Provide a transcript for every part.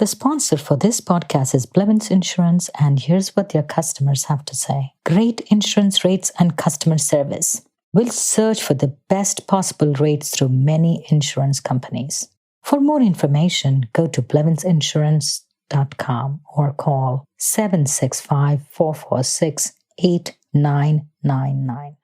The sponsor for this podcast is Blevins Insurance, and here's what their customers have to say. Great insurance rates and customer service. We'll search for the best possible rates through many insurance companies. For more information, go to blevinsinsurance.com or call 765-446-8999.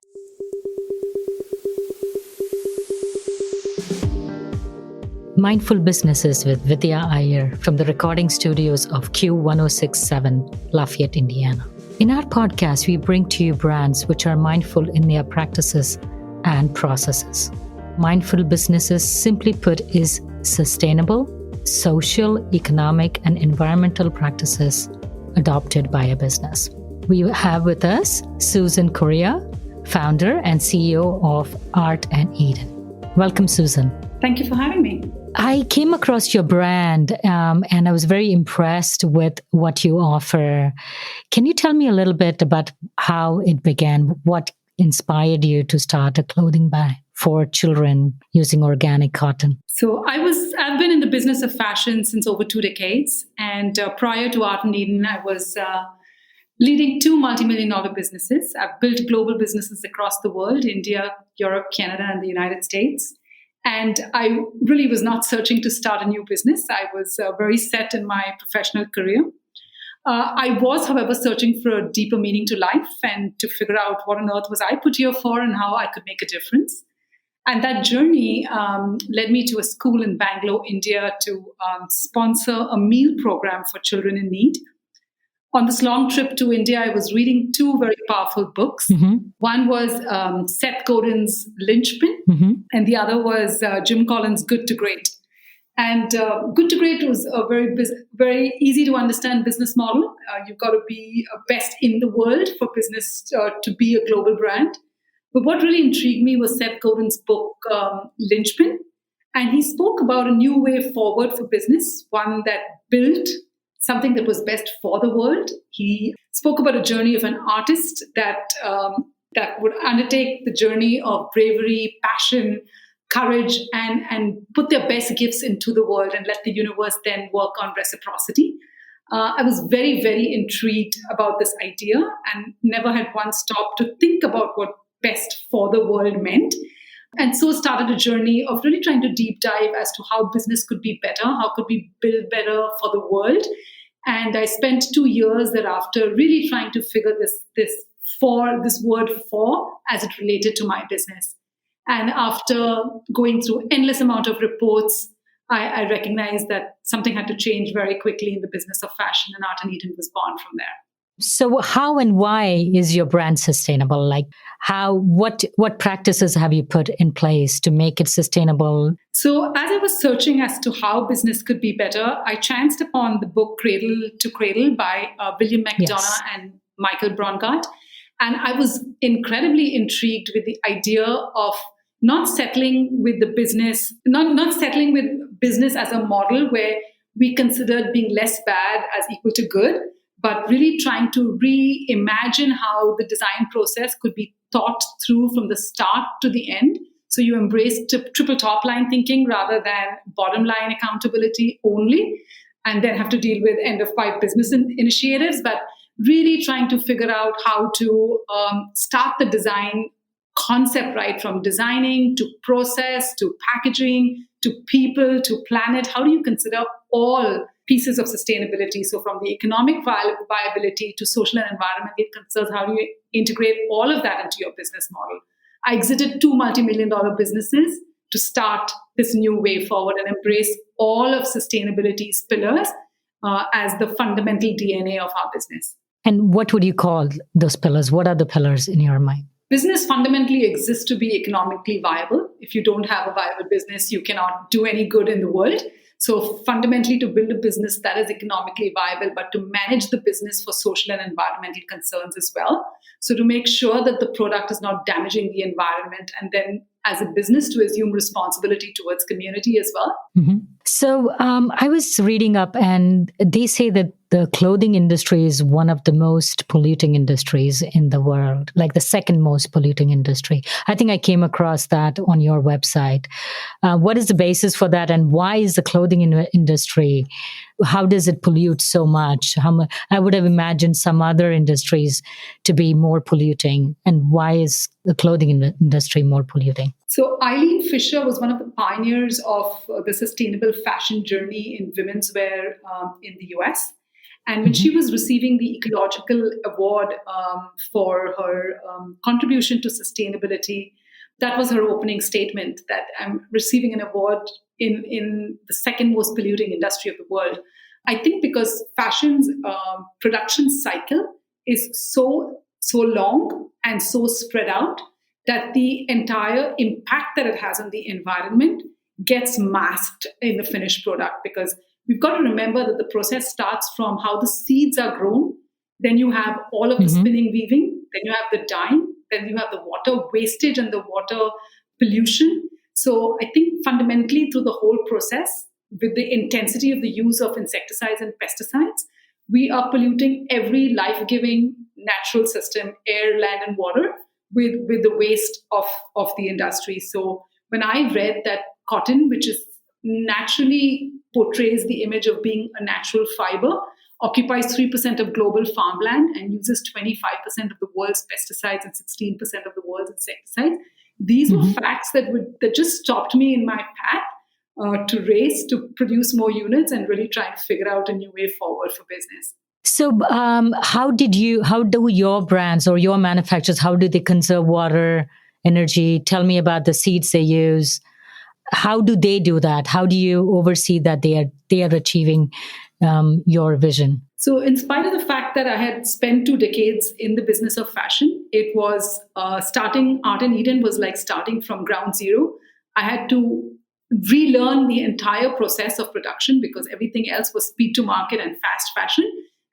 Mindful Businesses with Vidya Iyer from the recording studios of Q1067, Lafayette, Indiana. In our podcast, we bring to you brands which are mindful in their practices and processes. Mindful businesses, simply put, is sustainable, social, economic, and environmental practices adopted by a business. We have with us Susan Correa, founder and CEO of Art and Eden. Welcome, Susan. Thank you for having me. I came across your brand and I was very impressed with what you offer. Can you tell me a little bit about how it began? What inspired you to start a clothing brand for children using organic cotton? So I've been in the business of fashion since over 2 decades. And prior to Art and Eden, I was leading 2 multi-million-dollar businesses. I've built global businesses across the world, India, Europe, Canada, and the United States. And I really was not searching to start a new business. I was very set in my professional career. I was, however, searching for a deeper meaning to life and to figure out what on earth was I put here for and how I could make a difference. And that journey led me to a school in Bangalore, India, to sponsor a meal program for children in need. On this long trip to India, I was reading 2 very powerful books. Mm-hmm. One was Seth Godin's Linchpin, mm-hmm. and the other was Jim Collins' Good to Great. And Good to Great was a very easy to understand business model. You've got to be best in the world for business to be a global brand. But what really intrigued me was Seth Godin's book, Linchpin. And he spoke about a new way forward for business, one that built something that was best for the world. He spoke about a journey of an artist that would undertake the journey of bravery, passion, courage, and put their best gifts into the world and let the universe then work on reciprocity. I was very, very intrigued about this idea and never had once stopped to think about what best for the world meant. And so started a journey of really trying to deep dive as to how business could be better, how could we build better for the world. And I spent 2 years thereafter really trying to figure this word for as it related to my business. And after going through endless amount of reports, I recognized that something had to change very quickly in the business of fashion, and Art and Eden was born from there. So how and why is your brand sustainable? Like what practices have you put in place to make it sustainable? So as I was searching as to how business could be better, I chanced upon the book Cradle to Cradle by William McDonough and Michael Braungart. And I was incredibly intrigued with the idea of not settling with the business, not settling with business as a model where we considered being less bad as equal to good, but really trying to reimagine how the design process could be thought through from the start to the end. So you embrace triple top line thinking rather than bottom line accountability only, and then have to deal with end of pipe business initiatives, but really trying to figure out how to start the design concept right from designing to process to packaging to people to planet. How do you consider all pieces of sustainability? So from the economic viability to social and environmental concerns, how do you integrate all of that into your business model? I exited 2 multi-million-dollar businesses to start this new way forward and embrace all of sustainability's pillars as the fundamental DNA of our business. And what would you call those pillars? What are the pillars in your mind? Business fundamentally exists to be economically viable. If you don't have a viable business, you cannot do any good in the world. So fundamentally, to build a business that is economically viable, but to manage the business for social and environmental concerns as well. So to make sure that the product is not damaging the environment, and then as a business to assume responsibility towards community as well. Mm-hmm. So I was reading up, and they say that the clothing industry is one of the most polluting industries in the world, like the second most polluting industry. I think I came across that on your website. What is the basis for that, and why is the clothing industry how does it pollute so much? I would have imagined some other industries to be more polluting. And why is the clothing industry more polluting? So Eileen Fisher was one of the pioneers of the sustainable fashion journey in women's wear in the US. And when she was receiving the Ecological Award for her contribution to sustainability, that was her opening statement, that I'm receiving an award in the second most polluting industry of the world. I think because fashion's production cycle is so long and so spread out that the entire impact that it has on the environment gets masked in the finished product, because we've got to remember that the process starts from how the seeds are grown. Then you have all of the spinning, weaving. Then you have the dyeing. Then you have the water wastage and the water pollution. So I think fundamentally through the whole process, with the intensity of the use of insecticides and pesticides, we are polluting every life-giving natural system, air, land, and water, with the waste of the industry. So when I read that cotton, which is naturally portrays the image of being a natural fiber, occupies 3% of global farmland and uses 25% of the world's pesticides and 16% of the world's insecticides. These were facts that just stopped me in my path to race, to produce more units and really try to figure out a new way forward for business. So how do your brands or your manufacturers, how do they conserve water, energy? Tell me about the seeds they use. How do they do that? How do you oversee that they are achieving your vision? So in spite of the fact that I had spent 2 decades in the business of fashion, it was starting Art and Eden was like starting from ground zero. I had to relearn the entire process of production because everything else was speed to market and fast fashion.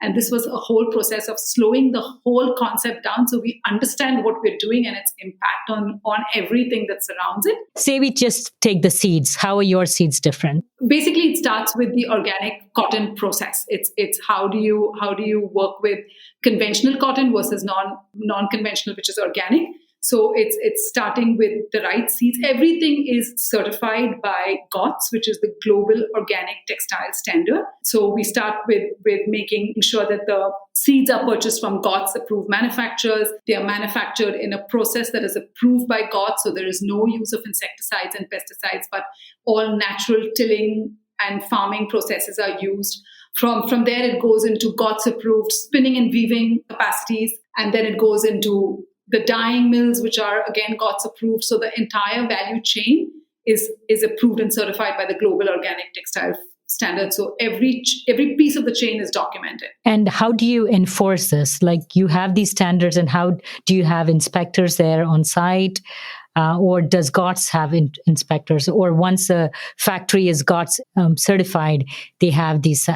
And this was a whole process of slowing the whole concept down so we understand what we're doing and its impact on everything that surrounds it. Say we just take the seeds. How are your seeds different? Basically, it starts with the organic cotton process. It's how do you work with conventional cotton versus non-conventional, which is organic. So it's starting with the right seeds. Everything is certified by GOTS, which is the Global Organic Textile Standard. So we start with making sure that the seeds are purchased from GOTS approved manufacturers. They are manufactured in a process that is approved by GOTS. So there is no use of insecticides and pesticides, but all natural tilling and farming processes are used. From there, it goes into GOTS approved spinning and weaving capacities. And then it goes into the dyeing mills, which are again GOTS approved. So the entire value chain is approved and certified by the Global Organic Textile Standard. So every piece of the chain is documented. And how do you enforce this? Like you have these standards, and how do you have inspectors there on site? Or does GOTS have inspectors? Or once a factory is GOTS certified, they have these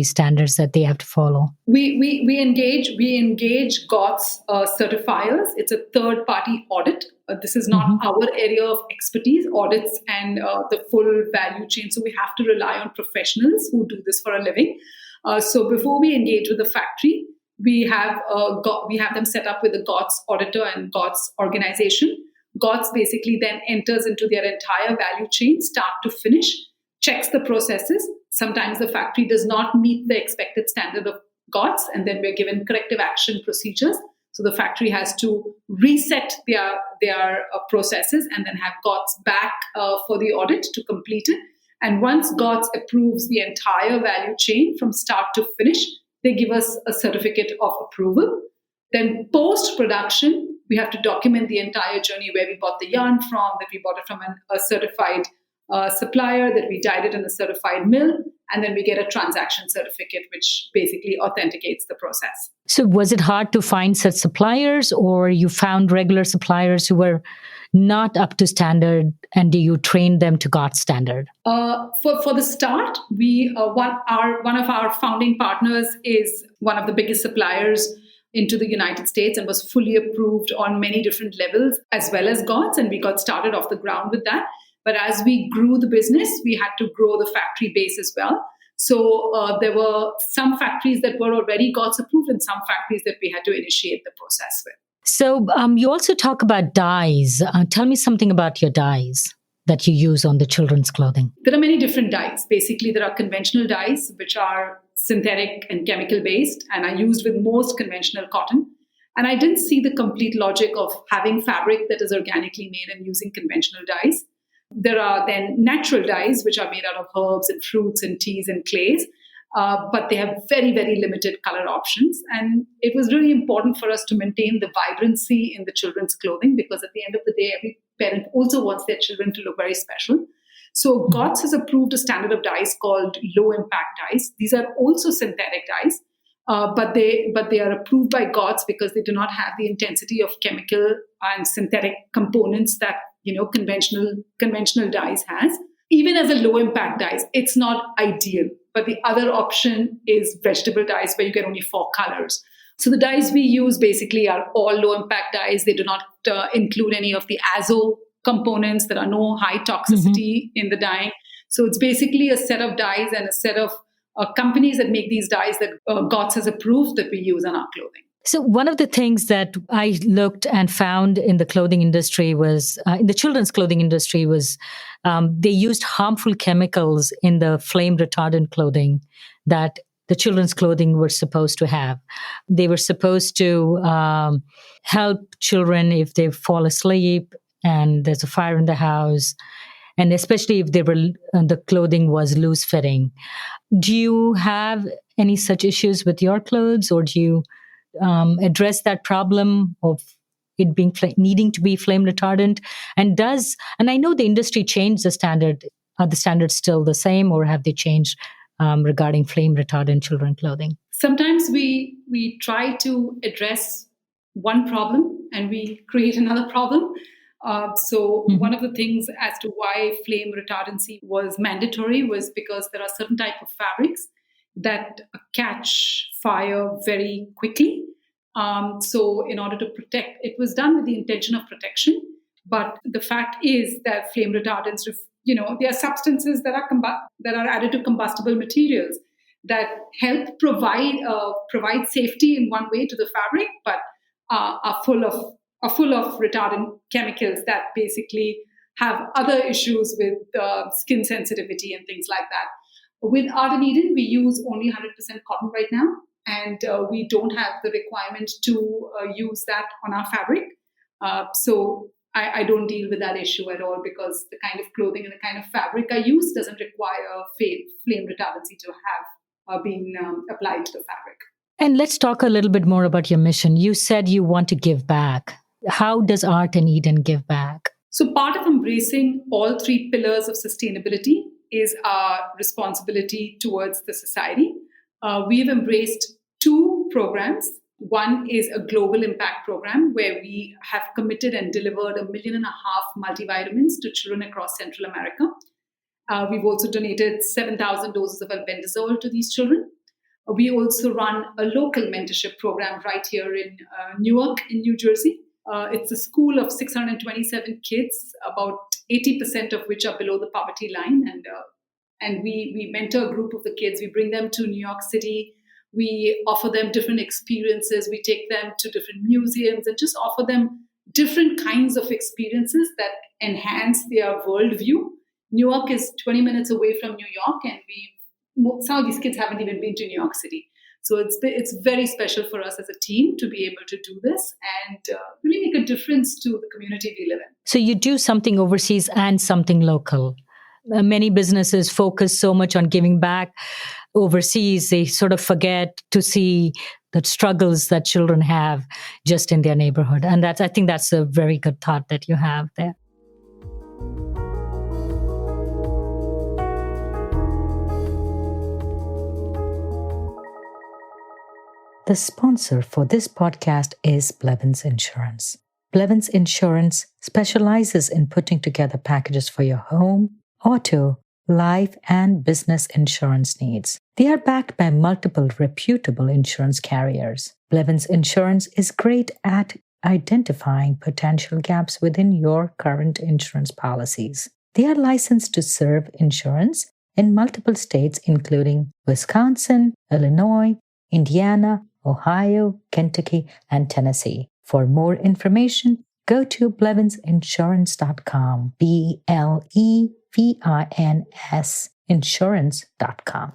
standards that they have to follow? We engage GOTS certifiers. It's a third-party audit. This is not our area of expertise, audits and the full value chain. So we have to rely on professionals who do this for a living. So before we engage with the factory, we have them set up with a GOTS auditor and GOTS organization. GOTS basically then enters into their entire value chain, start to finish, checks the processes. Sometimes the factory does not meet the expected standard of GOTS, and then we're given corrective action procedures. So the factory has to reset their processes and then have GOTS back for the audit to complete it. And once GOTS approves the entire value chain from start to finish, they give us a certificate of approval. Then post-production, we have to document the entire journey, where we bought the yarn from, that we bought it from a certified supplier, that we dyed it in a certified mill, and then we get a transaction certificate, which basically authenticates the process. So was it hard to find such suppliers, or you found regular suppliers who were not up to standard, and do you train them to GOTS standard? For the start, one of our founding partners is one of the biggest suppliers into the United States and was fully approved on many different levels as well as GOTS, and we got started off the ground with that. But as we grew the business, we had to grow the factory base as well. So there were some factories that were already GOTS approved and some factories that we had to initiate the process with. So you also talk about dyes. Tell me something about your dyes. that you use on the children's clothing? There are many different dyes. Basically, there are conventional dyes, which are synthetic and chemical based, and are used with most conventional cotton. And I didn't see the complete logic of having fabric that is organically made and using conventional dyes. There are then natural dyes, which are made out of herbs and fruits and teas and clays, but they have very, very limited color options. And it was really important for us to maintain the vibrancy in the children's clothing, because at the end of the day, every parent also wants their children to look very special. So GOTS has approved a standard of dyes called low impact dyes. These are also synthetic dyes, but they are approved by GOTS because they do not have the intensity of chemical and synthetic components that conventional dyes has. Even as a low impact dyes, it's not ideal. But the other option is vegetable dyes, where you get only 4 colors. So the dyes we use basically are all low impact dyes. They do not include any of the azo components. There are no high toxicity in the dyeing. So it's basically a set of dyes and a set of companies that make these dyes that GOTS has approved that we use on our clothing. So one of the things that I looked and found in the clothing industry was, in the children's clothing industry was, they used harmful chemicals in the flame retardant clothing that the children's clothing were supposed to have. They were supposed to help children if they fall asleep and there's a fire in the house, and especially if the clothing was loose fitting. Do you have any such issues with your clothes, or do you address that problem of it being needing to be flame retardant? And I know the industry changed the standard. Are the standards still the same, or have they changed regarding flame retardant children clothing? Sometimes we try to address one problem and we create another problem. One of the things as to why flame retardancy was mandatory was because there are certain type of fabrics that catch fire very quickly. So in order to protect, it was done with the intention of protection. But the fact is that flame retardants, they are substances that are added to combustible materials that help provide safety in one way to the fabric, but are full of retardant chemicals that basically have other issues with skin sensitivity and things like that. With Art & Eden, we use only 100% cotton right now, and we don't have the requirement to use that on our fabric. So I don't deal with that issue at all, because the kind of clothing and the kind of fabric I use doesn't require flame retardancy to have been applied to the fabric. And let's talk a little bit more about your mission. You said you want to give back. How does Art & Eden give back? So part of embracing all 3 pillars of sustainability is our responsibility towards the society. We have embraced 2 programs. One is a global impact program where we have committed and delivered 1.5 million multivitamins to children across Central America. We've also donated 7,000 doses of albendazole to these children. We also run a local mentorship program right here in Newark in New Jersey. It's a school of 627 kids, about 80% of which are below the poverty line. And we mentor a group of the kids. We bring them to New York City. We offer them different experiences. We take them to different museums and just offer them different kinds of experiences that enhance their worldview. Newark is 20 minutes away from New York, and some of these kids haven't even been to New York City. So it's very special for us as a team to be able to do this and really make a difference to the community we live in. So you do something overseas and something local. Many businesses focus so much on giving back overseas, they sort of forget to see the struggles that children have just in their neighborhood. And I think that's a very good thought that you have there. The sponsor for this podcast is Blevins Insurance. Blevins Insurance specializes in putting together packages for your home, auto, life, and business insurance needs. They are backed by multiple reputable insurance carriers. Blevins Insurance is great at identifying potential gaps within your current insurance policies. They are licensed to serve insurance in multiple states, including Wisconsin, Illinois, Indiana, Ohio, Kentucky, and Tennessee. For more information, go to blevinsinsurance.com, BLEVINS insurance.com.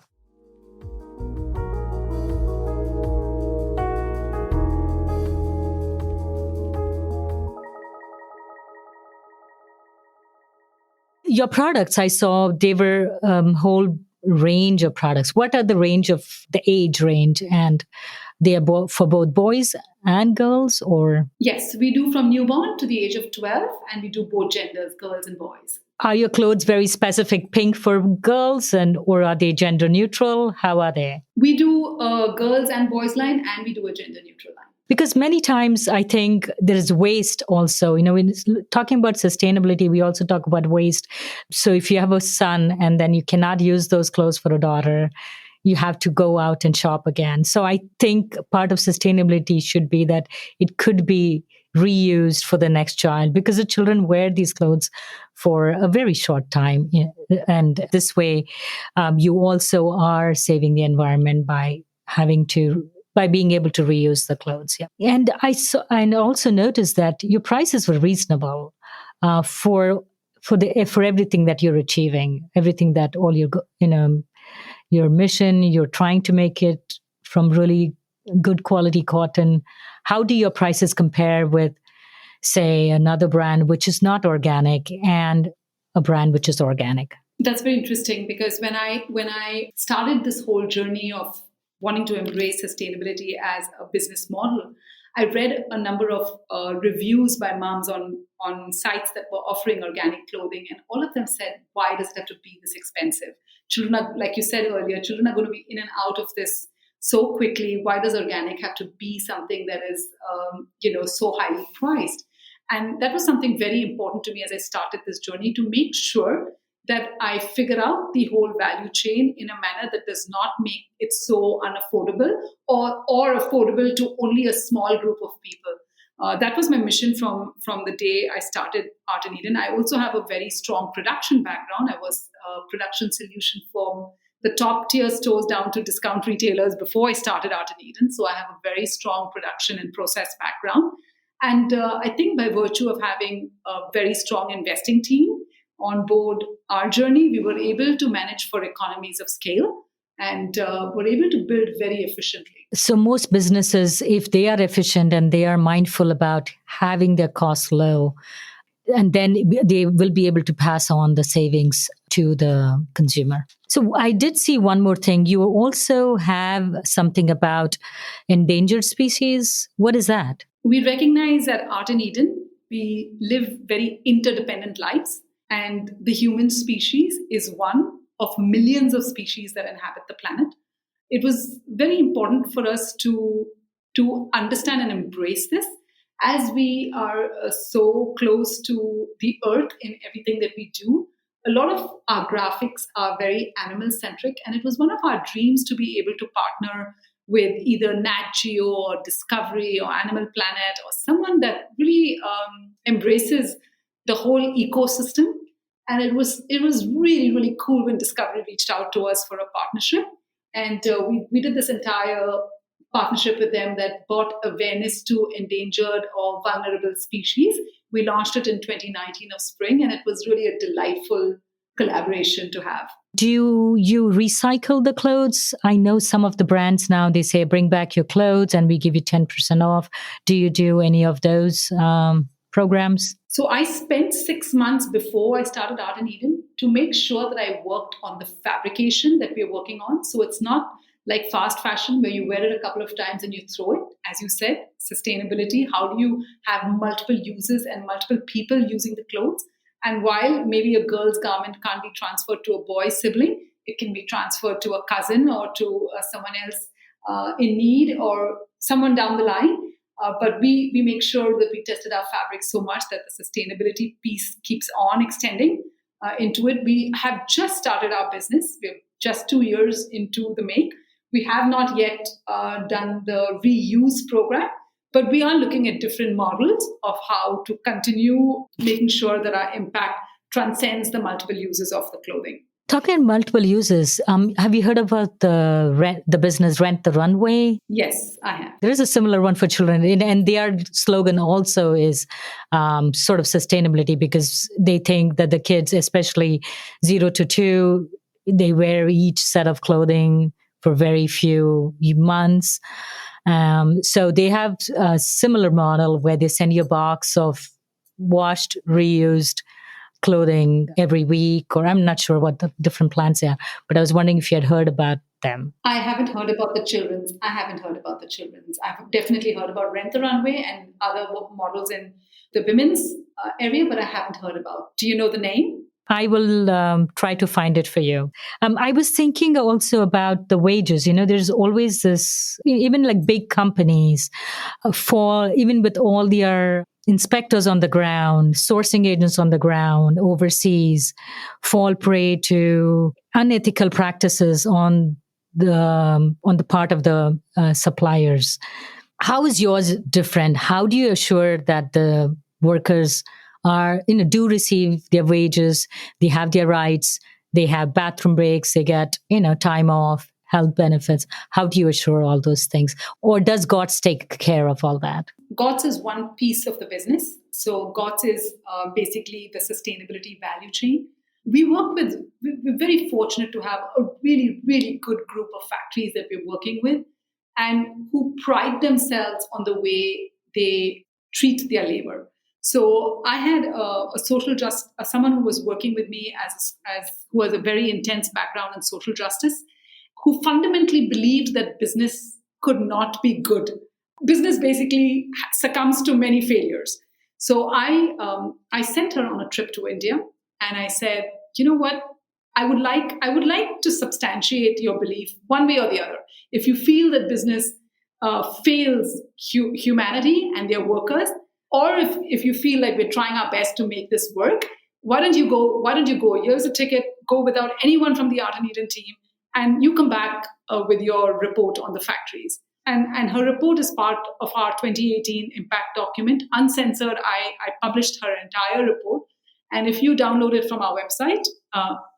Your products, I saw they were whole range of products. What are the range of the age range? And they are for both boys and girls, or? Yes, we do from newborn to the age of 12, and we do both genders, girls and boys. Are your clothes very specific pink for girls, or are they gender neutral? How are they? We do a girls and boys line, and we do a gender neutral line. Because many times I think there is waste also. When talking about sustainability, we also talk about waste. So if you have a son and then you cannot use those clothes for a daughter, you have to go out and shop again. So I think part of sustainability should be that it could be reused for the next child, because the children wear these clothes for a very short time. And this way, you also are saving the environment by being able to reuse the clothes. Yeah. And I also noticed that your prices were reasonable for everything that you're achieving, everything that all your mission, you're trying to make it from really good quality cotton. How do your prices compare with, say, another brand which is not organic and a brand which is organic? That's very interesting, because when I started this whole journey of wanting to embrace sustainability as a business model, I read a number of reviews by moms on sites that were offering organic clothing, and all of them said, why does it have to be this expensive? Children are, like you said earlier, children are going to be in and out of this so quickly. Why does organic have to be something that is, so highly priced? And that was something very important to me as I started this journey, to make sure that I figure out the whole value chain in a manner that does not make it so unaffordable or affordable to only a small group of people. That was my mission from the day I started Art in Eden. I also have a very strong production background. I was a production solution from the top tier stores down to discount retailers before I started Art in Eden. So I have a very strong production and process background. And I think by virtue of having a very strong investing team on board our journey, we were able to manage for economies of scale and were able to build very efficiently. So most businesses, if they are efficient and they are mindful about having their costs low, and then they will be able to pass on the savings to the consumer. So I did see one more thing. You also have something about endangered species. What is that? We recognize at Art in Eden, we live very interdependent lives, and the human species is one of millions of species that inhabit the planet. It was very important for us to understand and embrace this, as we are so close to the earth in everything that we do. A lot of our graphics are very animal-centric, and it was one of our dreams to be able to partner with either Nat Geo or Discovery or Animal Planet, or someone that really embraces the whole ecosystem. And it was really, really cool when Discovery reached out to us for a partnership. And we did this entire partnership with them that brought awareness to endangered or vulnerable species. We launched it in 2019 of spring, and it was really a delightful collaboration to have. Do you recycle the clothes? I know some of the brands now, they say, bring back your clothes and we give you 10% off. Do you do any of those programs? So I spent 6 months before I started Art in Eden to make sure that I worked on the fabrication that we're working on. So it's not like fast fashion where you wear it a couple of times and you throw it. As you said, sustainability, how do you have multiple uses and multiple people using the clothes? And while maybe a girl's garment can't be transferred to a boy's sibling, it can be transferred to a cousin or to someone else in need or someone down the line. But we make sure that we tested our fabric so much that the sustainability piece keeps on extending into it. We have just started our business. We're just 2 years into the make. We have not yet done the reuse program, but we are looking at different models of how to continue making sure that our impact transcends the multiple uses of the clothing. Talking about multiple uses, have you heard about the business Rent the Runway? Yes, I have. There is a similar one for children, and their slogan also is sort of sustainability, because they think that the kids, especially 0 to 2, they wear each set of clothing for very few months. So they have a similar model where they send you a box of washed, reused clothing every week, or I'm not sure what the different plans are, but I was wondering if you had heard about them. I haven't heard about the children's. I haven't heard about the children's. I've definitely heard about Rent the Runway and other models in the women's area, but I haven't heard about. Do you know the name? I will try to find it for you. I was thinking also about the wages. There's always this, even like big companies, for even with all their inspectors on the ground, sourcing agents on the ground, overseas, fall prey to unethical practices on the part of the suppliers. How is yours different? How do you assure that the workers do receive their wages, they have their rights, they have bathroom breaks, they get, time off, health benefits? How do you assure all those things? Or does GOTS take care of all that? GOTS is one piece of the business. So GOTS is basically the sustainability value chain. We're very fortunate to have a really, really good group of factories that we're working with and who pride themselves on the way they treat their labor. So I had someone who was working with me who has a very intense background in social justice, who fundamentally believed that business could not be good. Business basically succumbs to many failures. So I sent her on a trip to India, and I said, you know what? I would like to substantiate your belief one way or the other. If you feel that business fails humanity and their workers, or if you feel like we're trying our best to make this work, why don't you go? Here's a ticket. Go without anyone from the Art and Eden team, and you come back with your report on the factories. And her report is part of our 2018 impact document, uncensored. I published her entire report, and if you download it from our website,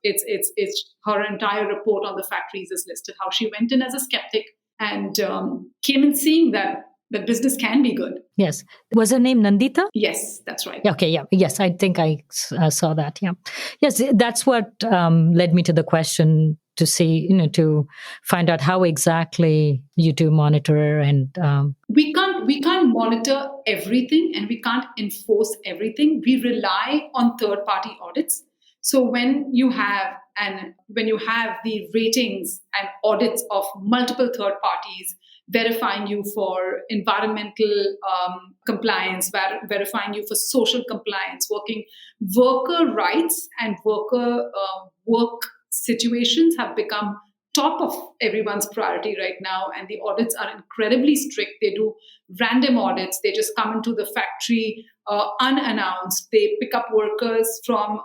it's her entire report on the factories is listed. How she went in as a skeptic and came in seeing that business can be good. Yes. Was her name Nandita? Yes, that's right. Okay, yeah. Yes, I think I saw that. Yeah. Yes, that's what led me to the question to see, to find out how exactly you do monitor and... We can't monitor everything and we can't enforce everything. We rely on third-party audits. So when you have the ratings and audits of multiple third parties verifying you for environmental compliance, verifying you for social compliance, worker rights and worker work situations have become top of everyone's priority right now, and the audits are incredibly strict. They do random audits. They just come into the factory unannounced. They pick up workers from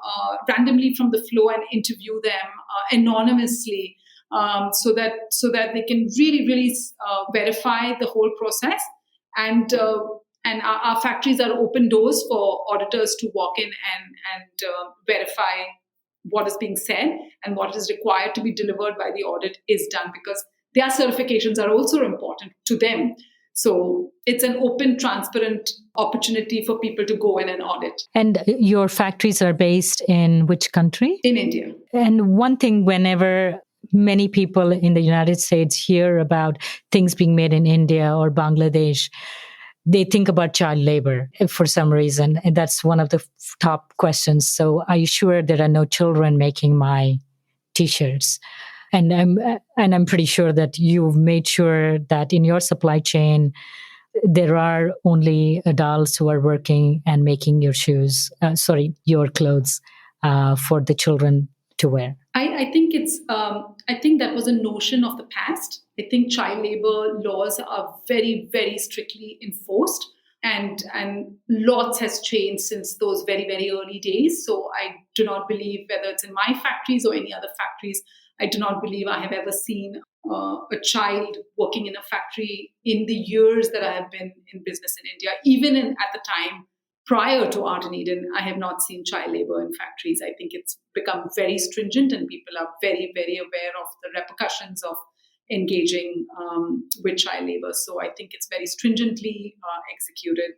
randomly from the floor and interview them anonymously, so that they can really verify the whole process. And our factories are open doors for auditors to walk in and verify what is being said and what is required to be delivered by the audit is done, because their certifications are also important to them. So it's an open, transparent opportunity for people to go in and audit. And your factories are based in which country? In India. And one thing, whenever many people in the United States hear about things being made in India or Bangladesh, they think about child labor for some reason. And that's one of the top questions. So are you sure there are no children making my T-shirts? And I'm pretty sure that you've made sure that in your supply chain, there are only adults who are working and making your your clothes for the children to wear. I think that was a notion of the past. I think child labor laws are very, very strictly enforced, and lots has changed since those very, very early days. So I do not believe, whether it's in my factories or any other factories, I do not believe I have ever seen a child working in a factory in the years that I have been in business in India, even at the time prior to Art in Eden, I have not seen child labor in factories. I think it's become very stringent and people are very, very aware of the repercussions of engaging with child labor. So I think it's very stringently executed.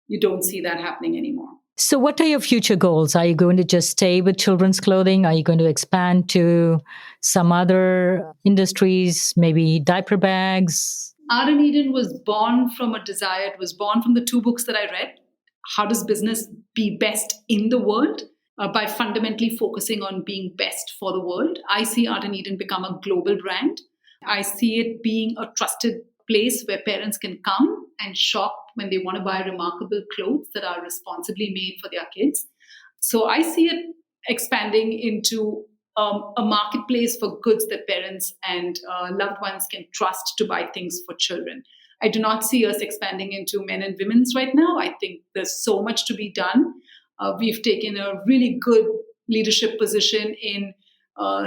You don't see that happening anymore. So what are your future goals? Are you going to just stay with children's clothing? Are you going to expand to some other industries, maybe diaper bags? Art in Eden was born from a desire. It was born from the 2 books that I read. How does business be best in the world? By fundamentally focusing on being best for the world. I see Art in Eden become a global brand. I see it being a trusted place where parents can come and shop when they want to buy remarkable clothes that are responsibly made for their kids. So I see it expanding into a marketplace for goods that parents and loved ones can trust to buy things for children. I do not see us expanding into men and women's right now. I think there's so much to be done. We've taken a really good leadership position in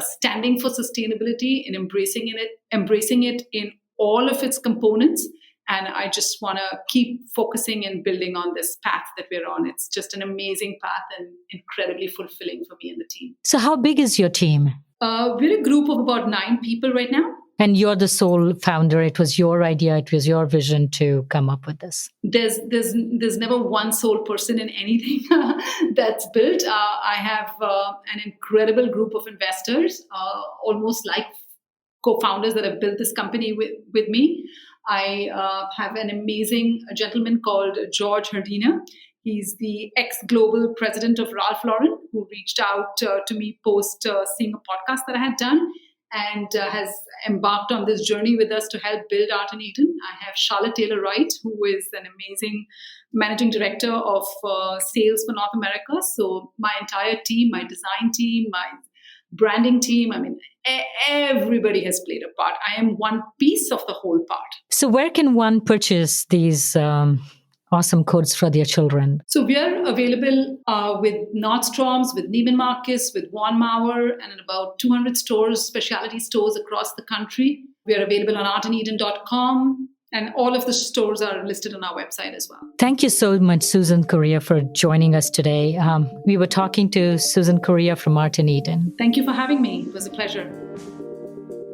standing for sustainability and embracing it in all of its components. And I just want to keep focusing and building on this path that we're on. It's just an amazing path and incredibly fulfilling for me and the team. So how big is your team? We're a group of about 9 people right now. And you're the sole founder. It was your idea. It was your vision to come up with this. There's never one sole person in anything that's built. I have an incredible group of investors, almost like co-founders that have built this company with me. I have an amazing gentleman called George Herdina. He's the ex-global president of Ralph Lauren, who reached out to me post seeing a podcast that I had done and has embarked on this journey with us to help build Art in Eden. I have Charlotte Taylor Wright, who is an amazing managing director of sales for North America. So my entire team, my design team, my branding team, everybody has played a part. I am one piece of the whole part. So where can one purchase these awesome coats for their children? So we are available with Nordstrom's, with Neiman Marcus, with Von Maur, and in about 200 stores, specialty stores across the country. We are available on artineden.com, and all of the stores are listed on our website as well. Thank you so much, Susan Correa, for joining us today. We were talking to Susan Correa from Art in Eden. Thank you for having me. It was a pleasure.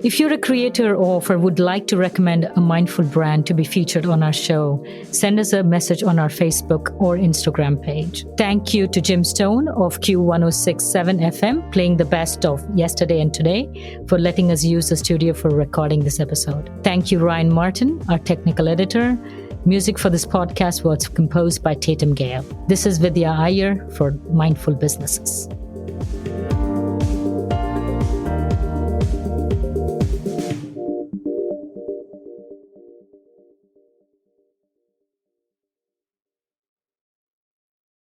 If you're a creator or would like to recommend a mindful brand to be featured on our show, send us a message on our Facebook or Instagram page. Thank you to Jim Stone of Q1067 FM, playing the best of yesterday and today, for letting us use the studio for recording this episode. Thank you, Ryan Martin, our technical editor. Music for this podcast was composed by Tatum Gale. This is Vidya Iyer for Mindful Businesses.